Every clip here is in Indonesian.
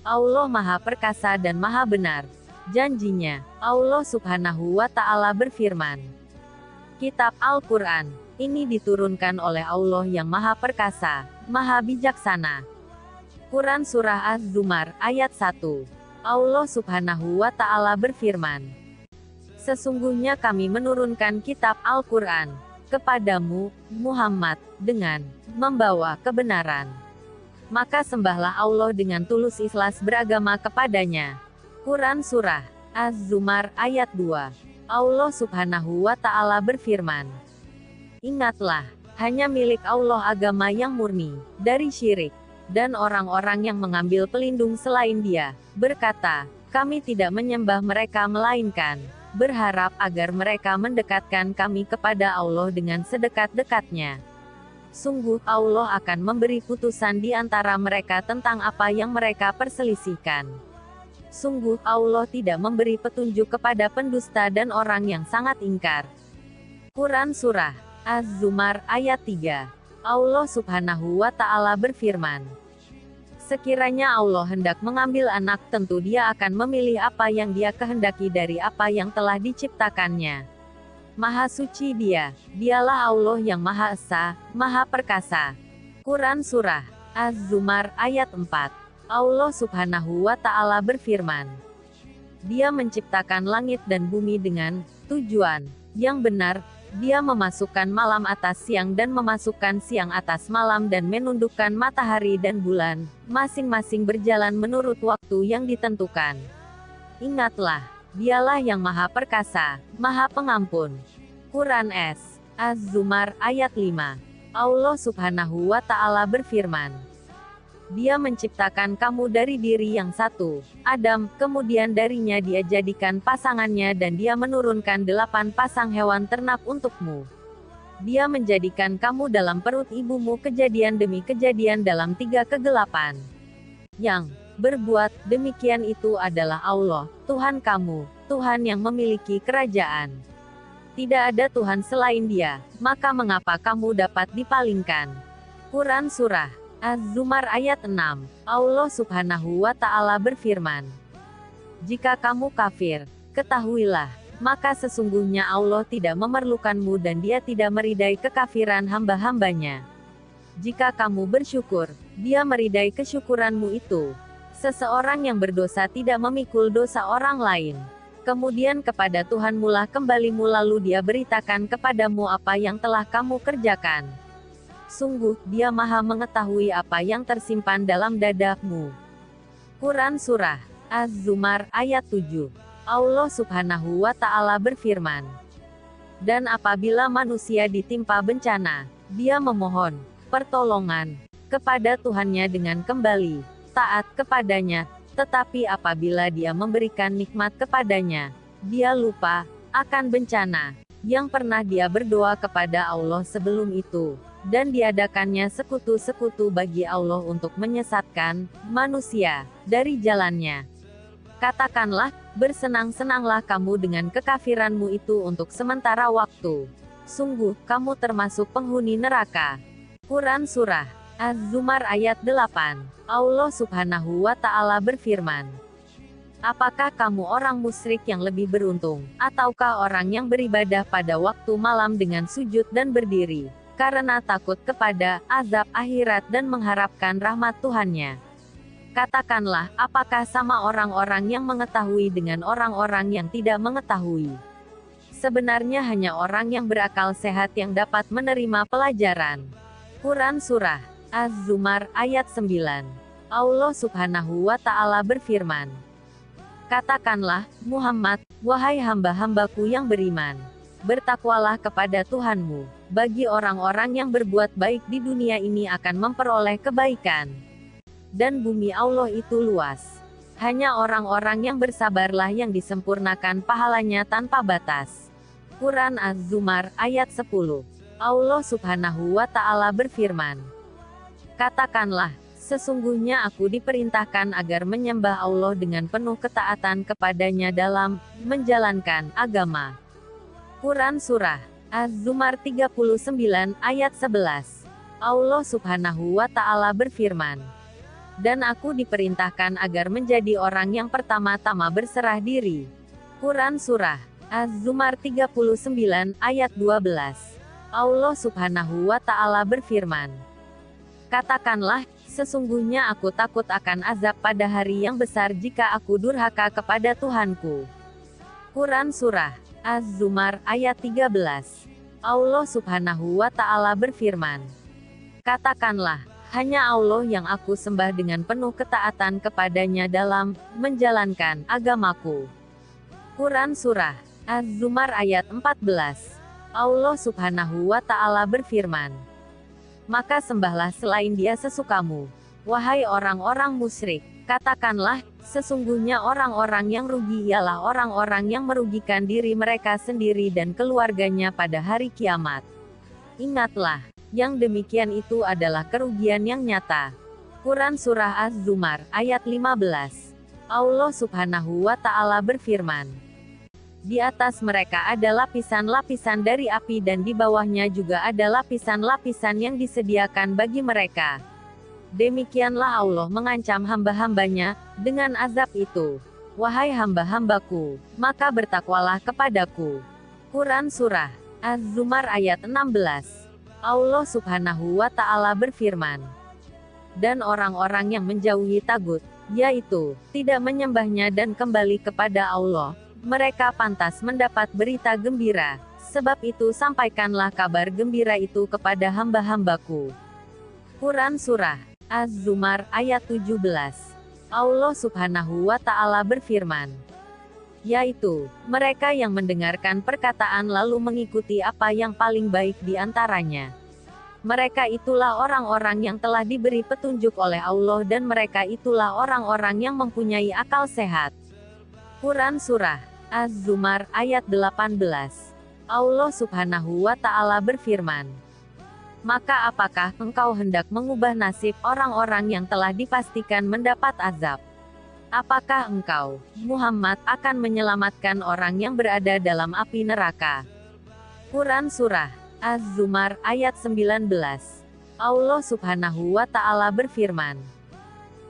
Allah Maha Perkasa dan Maha Benar. Janjinya, Allah Subhanahu wa Ta'ala berfirman. Kitab Al-Quran ini diturunkan oleh Allah yang Maha Perkasa, Maha Bijaksana. Quran Surah Az-Zumar, ayat 1. Allah Subhanahu wa Ta'ala berfirman. Sesungguhnya kami menurunkan kitab Al-Quran kepadamu, Muhammad, dengan membawa kebenaran. Maka sembahlah Allah dengan tulus ikhlas beragama kepadanya. Quran Surah Az-Zumar, ayat 2. Allah Subhanahu wa Ta'ala berfirman. Ingatlah, hanya milik Allah agama yang murni, dari syirik, dan orang-orang yang mengambil pelindung selain Dia, berkata, kami tidak menyembah mereka melainkan berharap agar mereka mendekatkan kami kepada Allah dengan sedekat-dekatnya. Sungguh Allah akan memberi putusan di antara mereka tentang apa yang mereka perselisihkan. Sungguh Allah tidak memberi petunjuk kepada pendusta dan orang yang sangat ingkar. Quran Surah Az-Zumar, ayat 3. Allah Subhanahu wa Ta'ala berfirman. Sekiranya Allah hendak mengambil anak, tentu Dia akan memilih apa yang Dia kehendaki dari apa yang telah diciptakannya. Maha suci Dia, Dialah Allah yang Maha Esa, Maha Perkasa. Quran Surah Az-Zumar, ayat 4. Allah Subhanahu wa Ta'ala berfirman. Dia menciptakan langit dan bumi dengan tujuan yang benar. Dia memasukkan malam atas siang dan memasukkan siang atas malam dan menundukkan matahari dan bulan, masing-masing berjalan menurut waktu yang ditentukan. Ingatlah, Dialah yang Maha Perkasa, Maha Pengampun. Quran Az-Zumar, ayat 5. Allah Subhanahu wa Ta'ala berfirman. Dia menciptakan kamu dari diri yang satu, Adam, kemudian darinya Dia jadikan pasangannya dan Dia menurunkan 8 pasang hewan ternak untukmu. Dia menjadikan kamu dalam perut ibumu kejadian demi kejadian dalam 3 kegelapan. Yang berbuat demikian itu adalah Allah, Tuhan kamu, Tuhan yang memiliki kerajaan. Tidak ada Tuhan selain Dia, maka mengapa kamu dapat dipalingkan? Quran Surah Az-Zumar, ayat 6. Allah Subhanahu wa Ta'ala berfirman. Jika kamu kafir, ketahuilah, maka sesungguhnya Allah tidak memerlukanmu dan Dia tidak meridai kekafiran hamba-hambanya. Jika kamu bersyukur, Dia meridai kesyukuranmu itu. Seseorang yang berdosa tidak memikul dosa orang lain. Kemudian kepada Tuhanmu lah kembalimu lalu Dia beritakan kepadamu apa yang telah kamu kerjakan. Sungguh, Dia Maha mengetahui apa yang tersimpan dalam dadamu. Quran Surah Az-Zumar, ayat 7. Allah Subhanahu wa Ta'ala berfirman. Dan apabila manusia ditimpa bencana, dia memohon pertolongan kepada Tuhannya dengan kembali taat kepadanya, tetapi apabila dia memberikan nikmat kepadanya, dia lupa akan bencana yang pernah dia berdoa kepada Allah sebelum itu. Dan diadakannya sekutu-sekutu bagi Allah untuk menyesatkan manusia dari jalannya. Katakanlah, bersenang-senanglah kamu dengan kekafiranmu itu untuk sementara waktu. Sungguh, kamu termasuk penghuni neraka. Quran Surah Az-Zumar, ayat 8. Allah Subhanahu wa Ta'ala berfirman. Apakah kamu orang musyrik yang lebih beruntung, ataukah orang yang beribadah pada waktu malam dengan sujud dan berdiri? Karena takut kepada azab akhirat dan mengharapkan rahmat Tuhannya. Katakanlah, apakah sama orang-orang yang mengetahui dengan orang-orang yang tidak mengetahui? Sebenarnya hanya orang yang berakal sehat yang dapat menerima pelajaran. Quran Surah Az-Zumar, ayat 9. Allah Subhanahu wa Ta'ala berfirman. Katakanlah, Muhammad, wahai hamba-hambaku yang beriman, bertakwalah kepada Tuhanmu. Bagi orang-orang yang berbuat baik di dunia ini akan memperoleh kebaikan. Dan bumi Allah itu luas. Hanya orang-orang yang bersabarlah yang disempurnakan pahalanya tanpa batas. Quran Az-Zumar, ayat 10. Allah Subhanahu wa Ta'ala berfirman. Katakanlah, sesungguhnya aku diperintahkan agar menyembah Allah dengan penuh ketaatan kepadanya dalam menjalankan agama. Quran Surah Az-Zumar 39, ayat 11. Allah Subhanahu wa Ta'ala berfirman. Dan aku diperintahkan agar menjadi orang yang pertama-tama berserah diri. Quran Surah Az-Zumar 39 ayat 12. Allah Subhanahu wa Ta'ala berfirman, katakanlah, sesungguhnya aku takut akan azab pada hari yang besar jika aku durhaka kepada Tuhanku. Quran Surah Az-Zumar ayat 13. Allah Subhanahu wa Ta'ala berfirman, katakanlah, hanya Allah yang aku sembah dengan penuh ketaatan kepadanya dalam menjalankan agamaku. Quran Surah Az-Zumar ayat 14. Allah Subhanahu wa Ta'ala berfirman, maka sembahlah selain Dia sesukamu. Wahai orang-orang musyrik, katakanlah, sesungguhnya orang-orang yang rugi ialah orang-orang yang merugikan diri mereka sendiri dan keluarganya pada hari kiamat. Ingatlah, yang demikian itu adalah kerugian yang nyata. Quran Surah Az-Zumar ayat 15. Allah Subhanahu wa Ta'ala berfirman, di atas mereka ada lapisan-lapisan dari api dan di bawahnya juga ada lapisan-lapisan yang disediakan bagi mereka. Demikianlah Allah mengancam hamba-hambanya dengan azab itu. Wahai hamba-hambaku, maka bertakwalah kepadaku. Quran Surah Az-Zumar ayat 16. Allah Subhanahu wa Ta'ala berfirman, dan orang-orang yang menjauhi tagut, yaitu tidak menyembahnya dan kembali kepada Allah, mereka pantas mendapat berita gembira. Sebab itu sampaikanlah kabar gembira itu kepada hamba-hambaku. Quran Surah Az-Zumar ayat 17. Allah Subhanahu wa Ta'ala berfirman, yaitu mereka yang mendengarkan perkataan lalu mengikuti apa yang paling baik di antaranya. Mereka itulah orang-orang yang telah diberi petunjuk oleh Allah dan mereka itulah orang-orang yang mempunyai akal sehat. Quran Surah Az-Zumar ayat 18. Allah Subhanahu wa Ta'ala berfirman, maka apakah engkau hendak mengubah nasib orang-orang yang telah dipastikan mendapat azab? Apakah engkau, Muhammad, akan menyelamatkan orang yang berada dalam api neraka? Quran Surah Az-Zumar ayat 19. Allah Subhanahu wa Ta'ala berfirman,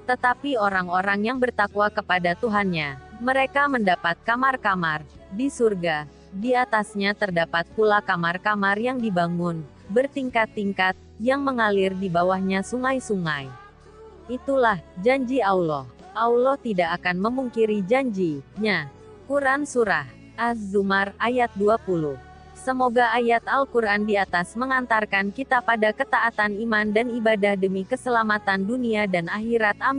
tetapi orang-orang yang bertakwa kepada Tuhannya, mereka mendapat kamar-kamar di surga. Di atasnya terdapat pula kamar-kamar yang dibangun bertingkat-tingkat, yang mengalir di bawahnya sungai-sungai. Itulah janji Allah. Allah tidak akan memungkiri janji-Nya. Quran Surah Az-Zumar ayat 20. Semoga ayat Al-Quran di atas mengantarkan kita pada ketaatan iman dan ibadah demi keselamatan dunia dan akhirat. Amin.